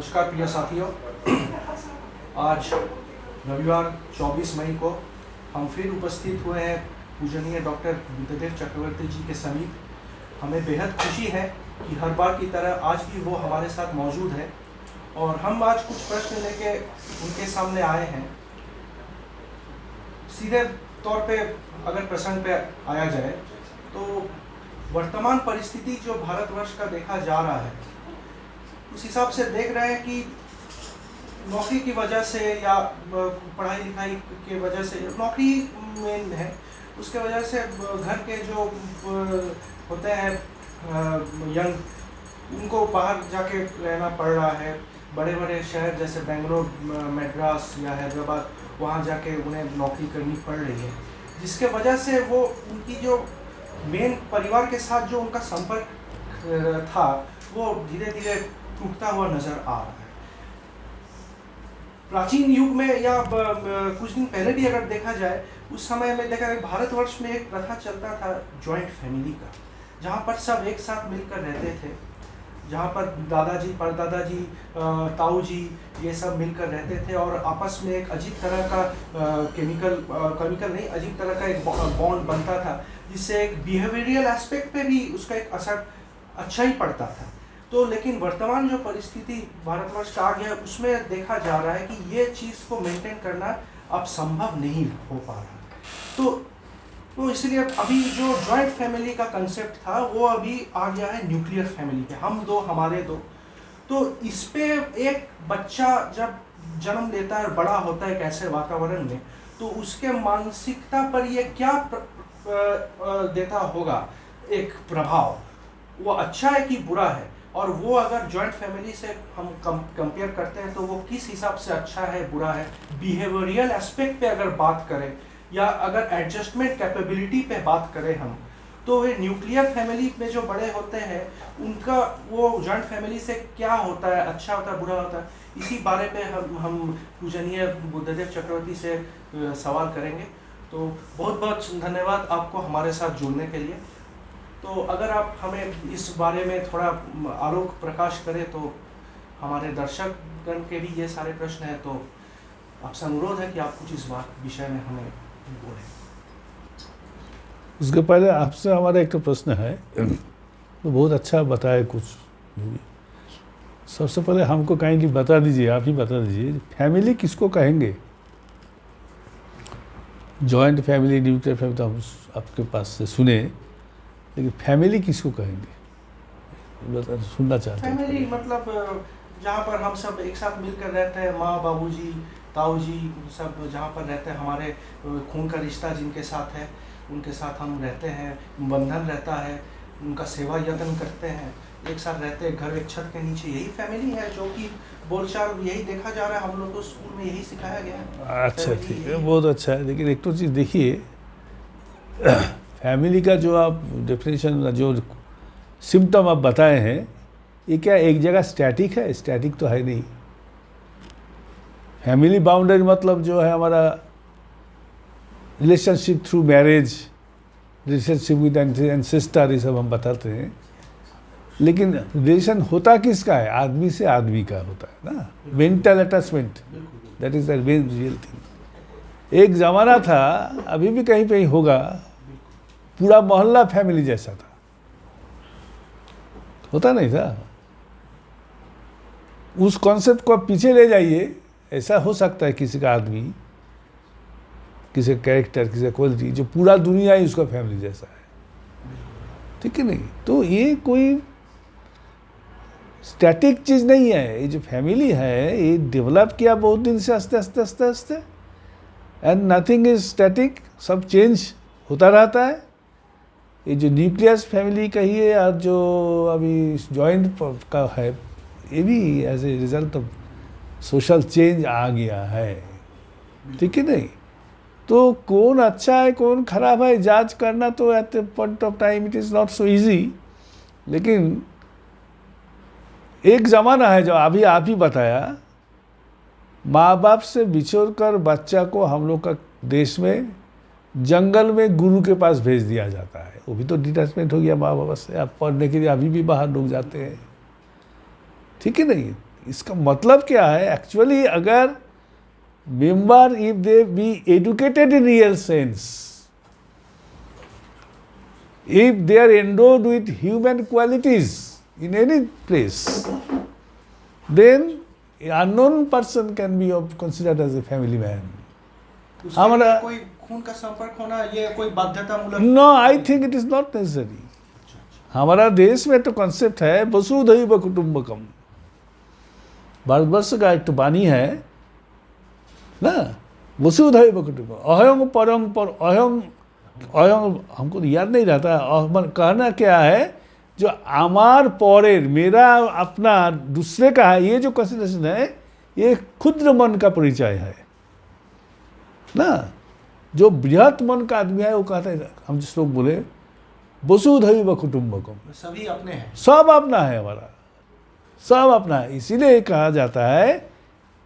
नमस्कार प्रिय साथियों, आज रविवार 24 मई को हम फिर उपस्थित हुए हैं पूजनीय डॉक्टर बुद्धदेव चक्रवर्ती जी के समीप। हमें बेहद खुशी है कि हर बार की तरह आज भी वो हमारे साथ मौजूद है और हम आज कुछ प्रश्न लेके उनके सामने आए हैं। सीधे तौर पे अगर प्रसंग पे आया जाए तो वर्तमान परिस्थिति जो भारतवर्ष का देखा जा रहा है, उस हिसाब से देख रहे हैं कि नौकरी की वजह से या पढ़ाई लिखाई की वजह से, नौकरी मेन है, उसके वजह से घर के जो होते हैं यंग, उनको बाहर जाके रहना पड़ रहा है। बड़े बड़े शहर जैसे बेंगलोर, मद्रास या हैदराबाद, वहाँ जाके उन्हें नौकरी करनी पड़ रही है, जिसके वजह से वो उनकी जो मेन परिवार के साथ जो उनका संपर्क था वो धीरे धीरे टूटता हुआ नजर आ रहा है। प्राचीन युग में या कुछ दिन पहले भी अगर देखा जाए, उस समय में देखा भारतवर्ष में एक प्रथा चलता था जॉइंट फैमिली का, जहाँ पर सब एक साथ मिलकर रहते थे, जहाँ पर दादाजी, परदादाजी, ताऊ जी ये सब मिलकर रहते थे और आपस में एक अजीब तरह का केमिकल नहीं, अजीब तरह का एक बॉन्ड बनता था, जिससे एक बिहेवियरल एस्पेक्ट पे भी उसका एक असर अच्छा ही पड़ता था। तो लेकिन वर्तमान जो परिस्थिति भारतवर्ष का आ गया, उसमें देखा जा रहा है कि ये चीज़ को मेंटेन करना अब संभव नहीं हो पा रहा। तो इसलिए अभी जो जॉइंट फैमिली का कंसेप्ट था वो अभी आ गया है न्यूक्लियर फैमिली पे, हम दो हमारे दो। तो इस पे एक बच्चा जब जन्म लेता है और बड़ा होता है एक ऐसे वातावरण में, तो उसके मानसिकता पर ये क्या देता होगा एक प्रभाव, वो अच्छा है कि बुरा है, और वो अगर जॉइंट फैमिली से हम कंपेयर करते हैं तो वो किस हिसाब से अच्छा है बुरा है। बिहेवियरल एस्पेक्ट पे अगर बात करें या अगर एडजस्टमेंट कैपेबिलिटी पे बात करें हम, तो वे न्यूक्लियर फैमिली में जो बड़े होते हैं उनका वो जॉइंट फैमिली से क्या होता है, अच्छा होता है बुरा होता है, इसी बारे पे हम पूजनीय बुद्धदेव चक्रवर्ती से सवाल करेंगे। तो बहुत बहुत धन्यवाद आपको हमारे साथ जुड़ने के लिए। तो अगर आप हमें इस बारे में थोड़ा आलोक प्रकाश करें तो हमारे दर्शकगण के भी ये सारे प्रश्न हैं, तो आपसे अनुरोध है कि आप कुछ इस विषय में हमें बोलें। उसके पहले आपसे हमारा एक तो प्रश्न है, तो बहुत अच्छा बताए कुछ। सबसे पहले हमको काइंडली बता दीजिए, आप ही बता दीजिए, फैमिली किसको कहेंगे? जॉइंट फैमिली, न्यूक्लियर फैमिली तो हम आपके पास से सुने, लेकिन फैमिली किसको कहेंगे सुनना चाहते हैं। फैमिली मतलब जहाँ पर हम सब एक साथ मिलकर रहते हैं, माँ, बाबूजी, ताऊ जी सब जहाँ पर रहते हैं, हमारे खून का रिश्ता जिनके साथ है उनके साथ हम रहते हैं, बंधन रहता है, उनका सेवा यत्न करते हैं, एक साथ रहते हैं घर एक छत के नीचे, यही फैमिली है। जो कि बोलचाल यही देखा जा रहा है, हम लोग को स्कूल में यही सिखाया गया है। अच्छा, ठीक है, बहुत अच्छा है। लेकिन एक तो चीज़ देखिए, फैमिली का जो आप डेफिनेशन, जो सिम्टम आप बताए हैं, ये क्या एक जगह स्टैटिक है? स्टैटिक तो है नहीं। फैमिली बाउंड्री मतलब जो है हमारा relationship through marriage, relationship with ancestor, ये सब हम बताते हैं। लेकिन रिलेशन होता किसका है? आदमी से आदमी का होता है ना, mental attachment, that is the main real thing. एक ज़माना था, अभी भी कहीं पे होगा, पूरा मोहल्ला फैमिली जैसा था, होता नहीं था? उस कॉन्सेप्ट को आप पीछे ले जाइए, ऐसा हो सकता है किसी का आदमी, किसी का कैरेक्टर, किसी का क्वालिटी, जो पूरा दुनिया ही उसका फैमिली जैसा है, ठीक है नहीं? तो ये कोई स्टैटिक चीज़ नहीं है। ये जो फैमिली है ये डेवलप किया बहुत दिन से, आस्ते आस्ते आस्ते आस्ते, एंड नथिंग इज स्टैटिक, सब चेंज होता रहता है। ये जो न्यूक्लियस फैमिली कहिए और जो अभी जॉइंट का है, ये भी as a result of social change आ गया है, ठीक है नहीं? तो कौन अच्छा है कौन खराब है जांच करना तो at the point of time it is not so easy. लेकिन एक ज़माना है जो अभी आप ही बताया, माँ बाप से बिछोड़ कर बच्चा को हम लोग का देश में जंगल में गुरु के पास भेज दिया जाता है। वो भी तो डिटैचमेंट हो गया माँ बाप से। आप पढ़ने के लिए अभी भी बाहर लोग जाते हैं, ठीक है नहीं? इसका मतलब क्या है एक्चुअली, अगर member if they be educated in real sense, if they are endowed with human qualities in any place, then an unknown person can be considered as a family man. उसके हमारा लिए कोई खून का संपर्क होना ये कोई बाध्यतामूलक? No, I think it is not necessary. हमारा देश में तो कॉन्सेप्ट है वसुधैव कुटुंबकम. भारतवर्ष का एक तो वाणी है ना, वसुधैव कुटुंबकम. अहम परम पर अहम अहम हमको तो याद नहीं रहता. कहना क्या है, जो आमार पौरेर, मेरा अपना दूसरे का है, ये जो कंसिडरेशन है ये क्षुद्र मन का परिचय है ना. जो बृहत मन का आदमी है वो कहता है, हम जिस लोग बोले वसुधैव कुटुंबकम, सभी अपने हैं, सब अपना है, हमारा सब अपना है. इसीलिए कहा जाता है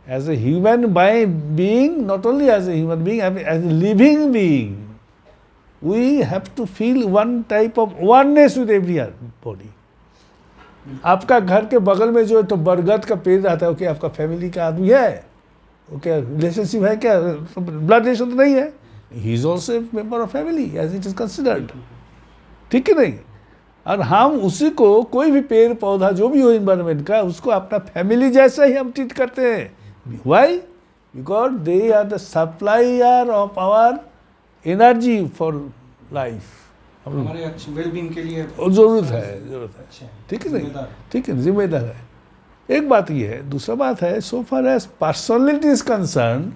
as a human being, not only as a human being, as a living being, we have to feel one type of oneness with every body. आपका घर के बगल में जो तो बरगद का पेड़ रहता है, ओके आपका फैमिली का आदमी है, ओके रिलेशनशिप है क्या, ब्लड रिलेशन तो नहीं है, he is also member of family as it is considered. ठीक है नहीं. और हम उसी को, कोई भी पेड़ पौधा जो भी हो इन्वायरमेंट का, उसको अपना फैमिली जैसा ही हम ट्रीट करते हैं. Why? Because they are the supplier of our energy for life. हमारे अच्छी वेलबींग के लिए जरूरत है. अच्छा, ठीक है नहीं, जिम्मेदार। ठीक है, जिम्मेदार है. एक बात ये है. दूसरा बात है, so far as personality is concern,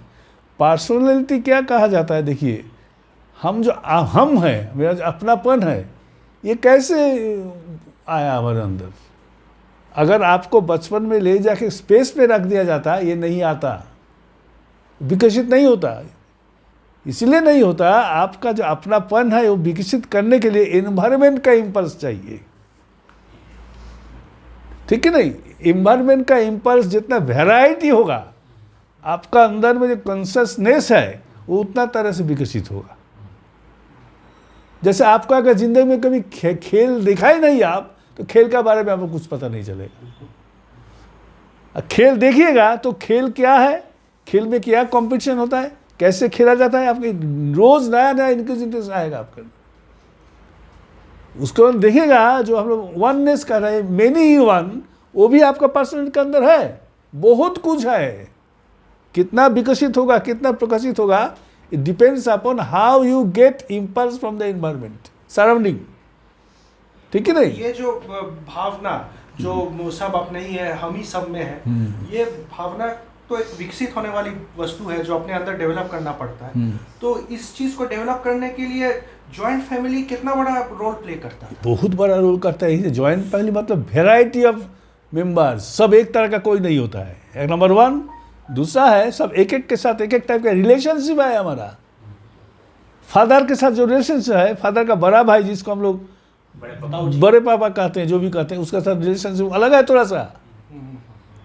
personality क्या कहा जाता है. देखिए, हम जो हम हैं, मेरा जो अपनापन है, ये कैसे आया हमारे अंदर. अगर आपको बचपन में ले जाके स्पेस पे रख दिया जाता, ये नहीं आता, विकसित नहीं होता. इसलिए नहीं होता, आपका जो अपनापन है वो विकसित करने के लिए एनवायरनमेंट का इम्पल्स चाहिए. ठीक है नहीं. एनवायरनमेंट का इम्पल्स जितना वैरायटी होगा, आपका अंदर में जो कॉन्शियसनेस है वो उतना तरह से विकसित होगा. जैसे आपको अगर जिंदगी में कभी खेल दिखाई नहीं आप, तो खेल के बारे में आपको कुछ पता नहीं चलेगा. खेल देखिएगा तो खेल क्या है, खेल में क्या कंपटीशन होता है, कैसे खेला जाता है, आपके रोज नया नया इंटरेस्ट आएगा आपके. उसको देखिएगा, जो हम लोग वननेस कर रहे हैं, मेनी ही वन, वो भी आपका पर्सनल के अंदर है. बहुत कुछ है. कितना विकसित होगा, कितना प्रकाशित होगा, it depends upon how you get impulse from the environment surrounding. ठीक है नहीं. ये जो भावना जो सब अपने ही है, हम ही सब में है, ये भावना तो एक विकसित होने वाली वस्तु है जो अपने अंदर डेवलप करना पड़ता है. तो इस चीज को डेवलप करने के लिए जॉइंट फैमिली कितना बड़ा रोल प्ले करता है? बहुत बड़ा रोल करता है. जॉइंट फैमिली मतलब वेराइटी ऑफ मेंबर्स, सब एक तरह का कोई नहीं होता है. एक नंबर वन. दूसरा है, सब एक एक के साथ एक एक टाइप का रिलेशनशिप है. हमारा फादर के साथ जो रिलेशनशिप है, फादर का बड़ा भाई जिसको हम लोग बड़े पापा कहते हैं, जो भी कहते हैं, उसके साथ रिलेशनशिप अलग है थोड़ा सा.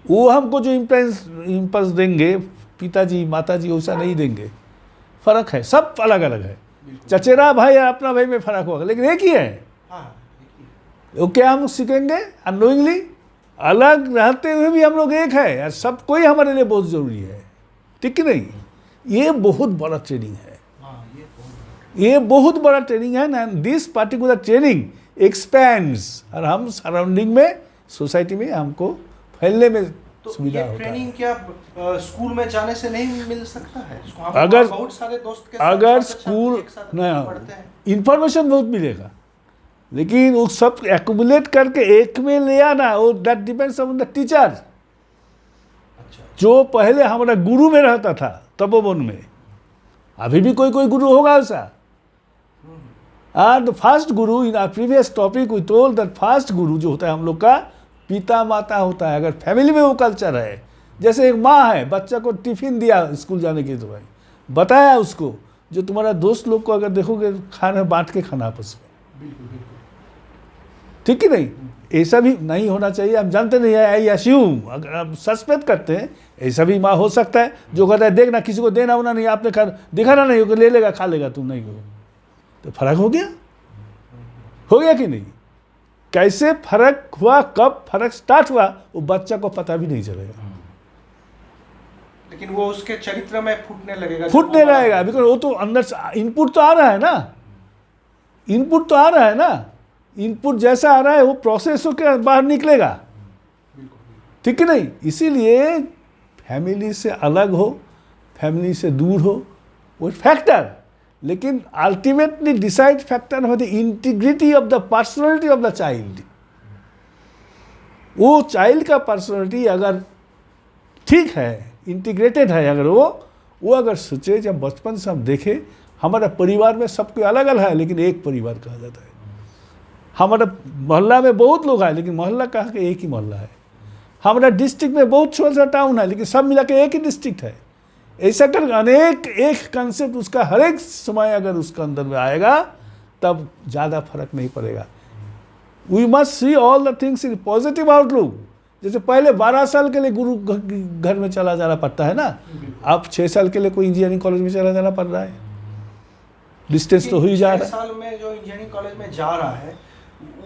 वो हमको जो इम्पल्स देंगे, पिताजी माताजी वैसा नहीं देंगे. फर्क है, सब अलग अलग है. चचेरा भाई और अपना भाई में फर्क होगा, लेकिन एक ही है. वो क्या हम सीखेंगे अननोइंगली, अलग रहते हुए भी हम लोग एक है, और सब कोई हमारे लिए बहुत जरूरी है. ठीक है नहीं. ये बहुत बड़ा ट्रेनिंग है. ये बहुत बड़ा ट्रेनिंग है ना. दिस पर्टिकुलर ट्रेनिंग एक्सपेंड्स, और हम सराउंडिंग में, सोसाइटी में हमको फैलने में तो सुविधा ये होता ट्रेनिंग है. क्या स्कूल में जाने से नहीं मिल सकता है? अगर बहुत सारे दोस्त के अगर साथ स्कूल एक साथ ना, पढ़ते हैं. इंफॉर्मेशन बहुत मिलेगा, लेकिन वो सब एक्यूमुलेट करके एक में ले आना, वो that depends on the teacher. अच्छा, जो पहले हमारा गुरु में रहता था तपोवन में, अभी भी कोई कोई गुरु होगा ऐसा. And the first guru in our previous topic we told that first guru जो होता है हम लोग का पिता माता होता है. अगर फैमिली में वो कल्चर है, जैसे एक माँ है, बच्चा को टिफिन दिया स्कूल जाने के, तो भाई बताया उसको, जो तुम्हारा दोस्त लोग को अगर देखोगे खाना बांट के खाना आपस में. बिल्कुल बिल्कुल. ठीक है नहीं. ऐसा भी नहीं होना चाहिए. हम जानते नहीं है, आई अश्यूम, अगर आप सस्पेक्ट करते हैं, ऐसा भी माँ हो सकता है जो कहता है देखना किसी को देना होना नहीं, आपने खा दिखाना नहीं होगा, ले लेगा खा लेगा, तुम नहीं हो. तो फर्क हो गया कि नहीं. कैसे फर्क हुआ, कब फर्क स्टार्ट हुआ, वो बच्चा को पता भी नहीं चलेगा, लेकिन वो उसके चरित्र में फूटने लगेगा, फूटने रहेगा। बिकॉज वो तो अंदर से इनपुट तो आ रहा है ना, इनपुट तो आ रहा है ना, इनपुट जैसा आ रहा है वो प्रोसेस होकर बाहर निकलेगा, ठीक है नहीं। इसीलिए फैमिली से अलग हो, फैमिली से दूर हो, वो फैक्टर, लेकिन अल्टीमेटली डिसाइड फैक्टर है the integrity of the personality of the child. वो चाइल्ड का पर्सनालिटी अगर ठीक है, इंटीग्रेटेड है, अगर वो अगर सोचे, जब बचपन से हम देखें, हमारा परिवार में सब कोई अलग अलग है लेकिन एक परिवार कहा जाता है। हमारा मोहल्ला में बहुत लोग हैं लेकिन मोहल्ला कहा के एक ही मोहल्ला है। हमारा डिस्ट्रिक्ट में बहुत छोटा सा टाउन है लेकिन सब मिला के एक ही डिस्ट्रिक्ट है। ऐसा कर अनेक एक कंसेप्ट उसका हर एक समय अगर उसका अंदर में आएगा तब ज़्यादा फर्क नहीं पड़ेगा। We must see all the things in positive outlook. जैसे पहले 12 साल के लिए गुरु घर में चला जाना पड़ता है ना, अब 6 साल के लिए कोई इंजीनियरिंग कॉलेज में चला जाना पड़ रहा है, डिस्टेंस तो हो ही जा रहा है। 6 साल में जो इंजीनियरिंग कॉलेज में जा रहा है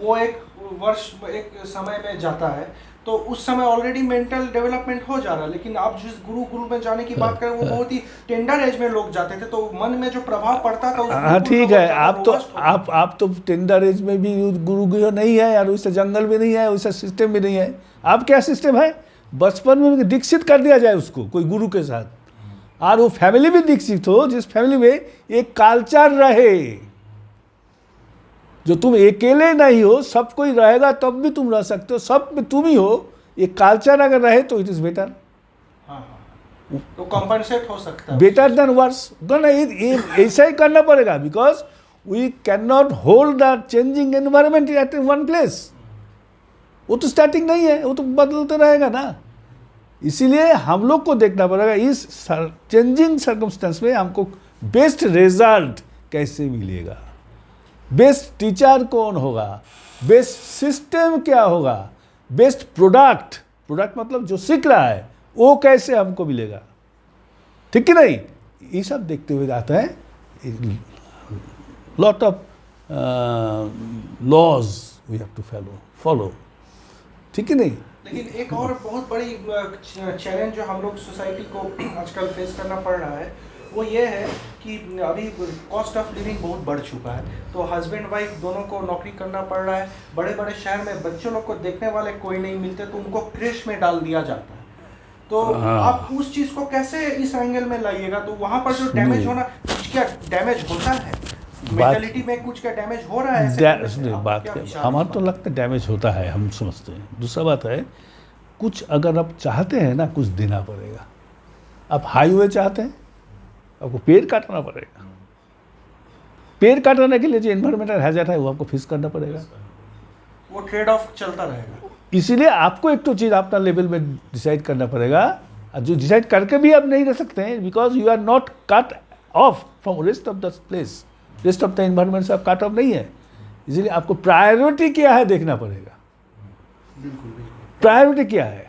वो एक वर्ष एक समय में जाता है, तो उस समय ऑलरेडी मेंटल डेवलपमेंट हो जा रहा है। लेकिन आप जिस गुरु में जाने की बात करें वो बहुत ही टेंडर एज में लोग जाते थे, तो मन में जो प्रभाव पड़ता था हाँ ठीक है, आप तो टेंडर एज में भी गुरु नहीं है यार, वैसे जंगल में नहीं है, वैसा सिस्टम भी नहीं है। आप क्या सिस्टम है, बचपन में दीक्षित कर दिया जाए उसको कोई गुरु के साथ, और वो फैमिली भी दीक्षित हो जिस फैमिली में एक कल्चर रहे, जो तुम अकेले नहीं हो, सब कोई रहेगा तब भी तुम रह सकते हो, सब में तुम ही हो, ये कल्चर अगर रहे तो इट इज बेटर, तो कॉम्पनसेट हो सकता है, बेटर देन वर्स। ऐसा ही करना पड़ेगा, because we can not hold the changing environment at one place. वो तो स्टार्टिंग नहीं है, वो तो बदलते रहेगा ना। इसीलिए हम लोग को देखना पड़ेगा इस चेंजिंग सर्कमस्टेंस में हमको बेस्ट रिजल्ट कैसे मिलेगा, बेस्ट टीचर कौन होगा, बेस्ट सिस्टम क्या होगा, बेस्ट प्रोडक्ट मतलब जो सीख रहा है वो कैसे हमको मिलेगा, ठीक है नहीं। ये सब देखते हुए जाता है lot of laws we have to follow, ठीक है नहीं। लेकिन एक और बहुत बड़ी चैलेंज जो हम लोग सोसाइटी को आजकल फेस करना पड़ रहा है वो ये है कि अभी कॉस्ट ऑफ लिविंग बहुत बढ़ चुका है, तो हस्बैंड वाइफ दोनों को नौकरी करना पड़ रहा है। बड़े बड़े शहर में बच्चों लोग को देखने वाले कोई नहीं मिलते, तो उनको क्रेश में डाल दिया जाता है। तो आप उस चीज़ को कैसे इस एंगल में लाइएगा, तो वहाँ पर जो डैमेज होना, कुछ क्या डैमेज होता है मेंटालिटी में, कुछ क्या डैमेज हो रहा है? बात हमारा तो लगता है डैमेज होता है, हम समझते हैं। दूसरा बात है, कुछ अगर आप चाहते हैं ना, कुछ देना पड़ेगा। आप हाईवे चाहते हैं, आपको पेड़ काटना पड़ेगा। पेड़ काटने के लिए जो एनवायरमेंटल हैजर्ड है वो आपको फेस करना पड़ेगा, वो ट्रेड ऑफ चलता रहेगा। इसीलिए आपको एक तो चीज़ अपना लेवल में डिसाइड करना पड़ेगा, और जो डिसाइड करके भी आप नहीं रह सकते हैं, because you are not cut off from rest of the place, rest of the environment से आप कट ऑफ नहीं है। इसलिए आपको प्रायोरिटी क्या है देखना पड़ेगा, प्रायोरिटी क्या है।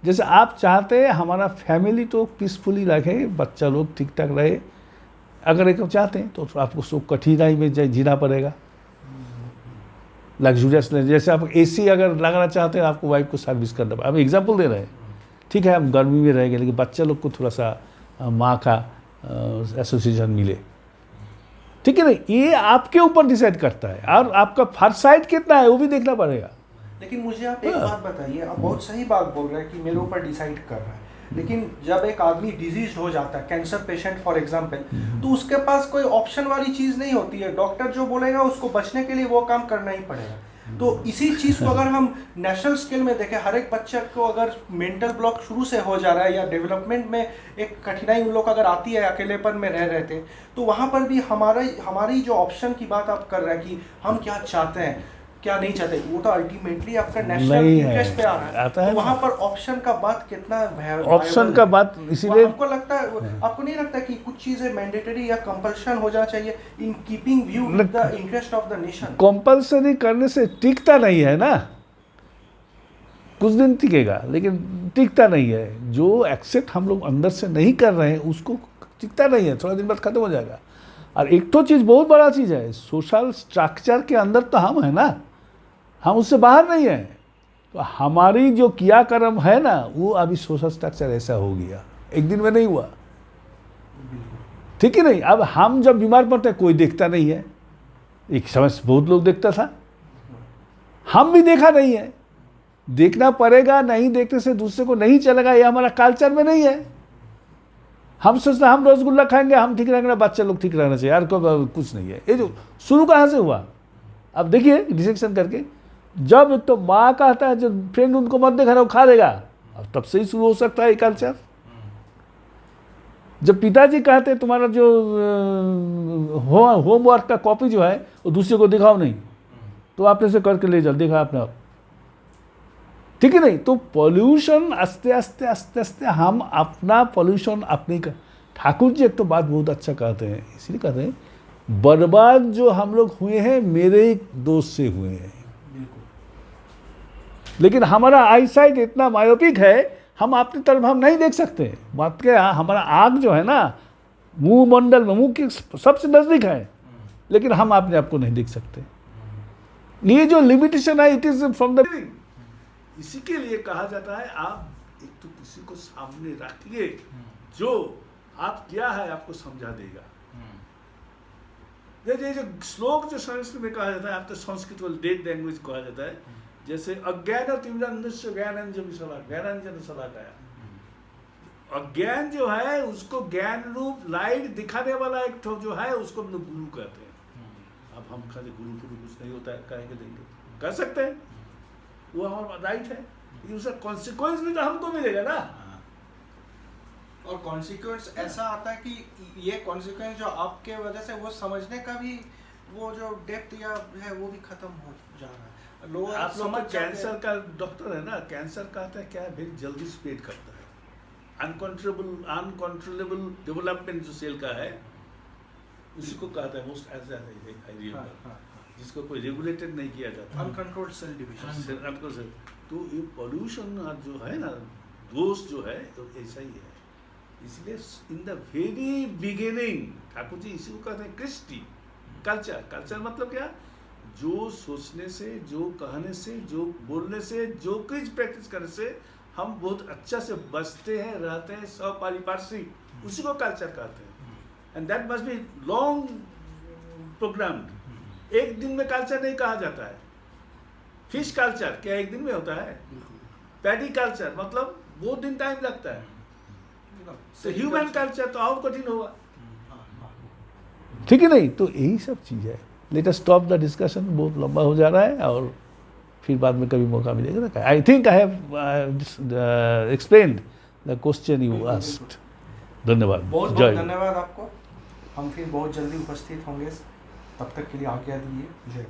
जैसे आप चाहते हैं हमारा फैमिली तो पीसफुली रहे, बच्चा लोग ठीक ठाक रहे, अगर एक चाहते हैं तो आपको सब कठिनाई में जीना पड़ेगा, लग्जूरियस। जैसे आप एसी अगर लगाना चाहते हैं, आपको वाइफ को सर्विस करना पड़ेगा। अब एग्जाम्पल दे रहे हैं, ठीक है, हम गर्मी में रहेंगे लेकिन बच्चा लोग को थोड़ा सा माँ का एसोसिएशन मिले, ठीक है ना। ये आपके ऊपर डिसाइड करता है, और आपका फर्स्ट साइड कितना है वो भी देखना पड़ेगा। लेकिन मुझे आप एक बात बताइए, आप बहुत सही बात बोल रहे हैं कि मेरे ऊपर डिसाइड कर रहा है, लेकिन जब एक आदमी डिजीज हो जाता है, कैंसर पेशेंट फॉर एग्जांपल, तो उसके पास कोई ऑप्शन वाली चीज़ नहीं होती है। डॉक्टर जो बोलेगा उसको बचने के लिए वो काम करना ही पड़ेगा। तो इसी चीज़ को अगर हम नेशनल स्केल में देखें, हर एक बच्चे को अगर मेंटल ब्लॉक शुरू से हो जा रहा है या डेवलपमेंट में एक कठिनाई उन लोग अगर आती है, अकेलेपन में रह रहे थे, तो वहाँ पर भी हमारी जो ऑप्शन की बात आप कर रहे हैं कि हम क्या चाहते हैं क्या नहीं चाहते, वो तो अल्टीमेटली आपका नेशनल इंटरेस्ट पे आ रहा है। आता है तो वहाँ पर ऑप्शन का बात कितना ऑप्शन का बात, इसीलिए आपको लगता है, आपको नहीं लगता कि कुछ चीजें मैंडेटरी या कंपल्शन हो जाना चाहिए in keeping view with the interest of the nation? Compulsory करने से टिकता नहीं है ना, कुछ दिन टिकेगा लेकिन टिकता नहीं है। जो एक्सेप्ट हम लोग अंदर से नहीं कर रहे हैं उसको टिकता नहीं है, थोड़ा दिन बाद खत्म हो जाएगा। और एक तो चीज़ बहुत बड़ा चीज़ है, सोशल स्ट्रक्चर के अंदर तो हम है ना, हम उससे बाहर नहीं हैं। तो हमारी जो क्रियाक्रम है ना, वो अभी सोशल स्ट्रक्चर ऐसा हो गया, एक दिन में नहीं हुआ, ठीक है नहीं। अब हम जब बीमार पड़ते हैं कोई देखता नहीं है, एक समय से बहुत लोग देखता था, हम भी देखा नहीं है। देखना पड़ेगा, नहीं देखने से दूसरे को नहीं चलेगा, ये हमारा कल्चर में नहीं है। हम सोचते हैं हम रसगुल्ला खाएंगे हम ठीक रहेंगे, बच्चे लोग ठीक रहना चाहिए, यार को कुछ नहीं है। ये जो शुरू कहाँ से हुआ, अब देखिए डिसेक्शन करके, जब तो माँ कहता है जो फ्रेंड उनको मत देखा रहा वो खा देगा, अब तब से ही शुरू हो सकता है ये कल्चर। जब पिताजी कहते हैं तुम्हारा जो होमवर्क का कॉपी जो है वो दूसरे को दिखाओ नहीं, तो आपने से करके ले जाओ, देखा आपने, ठीक है नहीं। तो पॉल्यूशन आस्ते आस्ते आस्ते आस्ते हम अपना पॉल्यूशन अपने का, ठाकुर जी एक तो बात बहुत अच्छा कहते हैं, इसलिए कहते हैं बर्बाद जो हम लोग हुए हैं मेरे दोष से हुए हैं। लेकिन हमारा आईसाइट इतना मायोपिक है, हम अपनी तरफ हम नहीं देख सकते। बात क्या, हमारा आँख जो है ना मुंह मंडल में, मुंह के सबसे नजदीक है, लेकिन हम अपने आप को नहीं देख सकते। ये जो लिमिटेशन है इट इज फ्रॉम द, इसी के लिए कहा जाता है आप एक तो किसी को सामने रखिए जो आप क्या है आपको समझा देगा। ये जो श्लोक जो संस्कृत में कहा जाता है, आप तो संस्कृत वाले डेड लैंग्वेज कहा जाता है, जैसे अज्ञान तिमिरान्धस्य ज्ञानांजन शलाकया, अज्ञान जो है उसको ज्ञान रूप लाइट दिखाने वाला एक तो जो है उसको हम लोग गुरु कहते हैं। अब हम खाली गुरु कुछ नहीं होता है कहेंगे देंगे, कर सकते हैं, वो हमारा राइट है, उसका कॉन्सिक्वेंस भी तो हमको मिलेगा ना। और कॉन्सिक्वेंस ऐसा आता है कि ये कॉन्सिक्वेंस जो आपके वजह से वो समझने का भी वो जो डेप्थ या है वो भी खत्म हो जा रहा है। लोग आप लोग तो कैंसर का डॉक्टर है ना, कैंसर कहता है क्या है, very जल्दी स्प्रेड करता है, अनकंट्रोलेबल डेवलपमेंट जो सेल का है उसको कहता है मोस्ट एज जिसको कोई रेगुलेटेड नहीं किया जाता, अनकंट्रोल्ड सेल डिवीजन। तो ये पॉल्यूशन जो है ना, दोष जो है तो ऐसा ही है। इसलिए in the very beginning Thakur ji इसी को कहते हैं क्रिस्टी कल्चर। कल्चर मतलब क्या, जो सोचने से, जो कहने से, जो बोलने से, जो कुछ प्रैक्टिस करने से हम बहुत अच्छा से बचते हैं, रहते हैं, सपारिपार्श्विक, उसी को कल्चर कहते हैं। And that must be long programmed. एक दिन में कल्चर नहीं कहा जाता है। फिश कल्चर क्या एक दिन में होता है? पैडी कल्चर मतलब बहुत दिन टाइम लगता है। तो ह्यूमन कल्चर तो और कठिन होगा, ठीक है नहीं। तो यही सब चीज है। Let us stop the discussion, बहुत लंबा हो जा रहा है और फिर बाद में कभी मौका मिलेगा ना। I think I have explained the question you asked. धन्यवाद, बहुत बहुत धन्यवाद आपको। हम फिर बहुत जल्दी उपस्थित होंगे, तब तक के लिए आज्ञा दीजिए। जय।